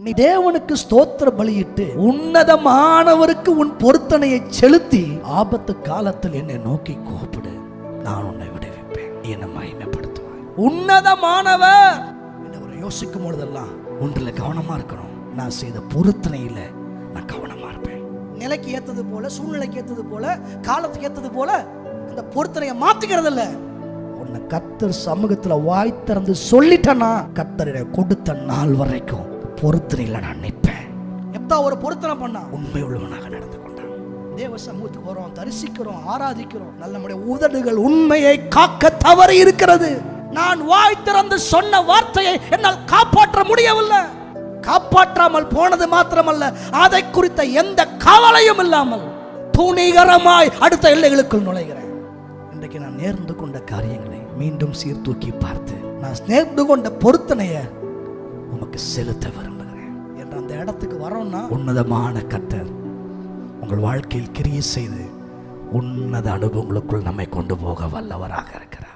நீ தேவனுக்கு ஸ்தோத்திர பலியிட்டு உன்னதமானவருக்கு உன் பொருத்தனையை செலுத்தி ஆபத்து காலத்தில் என்னை நோக்கி கூப்பிடு, நான் உன்னை விடுவிப்பேன், என்னை மகிமைப்படுத்துவாய். உன்னதமானவர் என்று யோசிக்கும் பொழுதெல்லாம் ஒன்றில் கவனமா இருக்கணும். நான் செய்த பொருத்தனையில நான் கவனமா இருப்பேன். நிலைக்கு ஏத்தது போல, சூழ்நிலைக்கு ஏத்தது போல, காலத்துக்கு ஏத்தது போல அந்த பொருத்தனையை மாத்திக்கிறது இல்ல. உன்னை கர்த்தர் சமூகத்துல வாய் திறந்து சொல்லிட்டேன்னா கர்த்தரை கொடுத்த நாள் வரைக்கும் பொருத்தனையில நான் நிற்பேன். எப்ப ஒரு பொருத்தனை பண்ணா உண்மை உள்ளவனாக நடந்து கொண்டான். தேவ சமூகத்துக்கு வரோம், தரிசிக்கிறோம், ஆராதிக்கிறோம். நம்முடைய உதடுகள் உண்மையை காக்க தவறி இருக்கிறது. நான் வாய் திறந்து சொன்ன வார்த்தையை என்னால் காப்பாற்ற முடியவில்லை. காப்பாற்றாமல் போனது மாத்திரமல்ல, அதை குறித்த எந்த கவலையும் இல்லாமல் துணிகரமாய் அடுத்த எல்லைகளுக்குள் நுழைகிறேன். இன்றைக்கு நான் நேர்ந்து கொண்ட காரியங்களை மீண்டும் சீர்தூக்கி பார்த்து நான் நேர்ந்து கொண்ட பொருத்தனைய உமக்கு செலுத்த விரும்புகிறேன் என்ற அந்த இடத்துக்கு வரோம்னா உன்னதமான கர்த்தர் உங்கள் வாழ்க்கையில் கிரியை செய்து உன்னத அனுபவங்களுக்குள் நம்மை கொண்டு போக வல்லவராக இருக்கிறார்.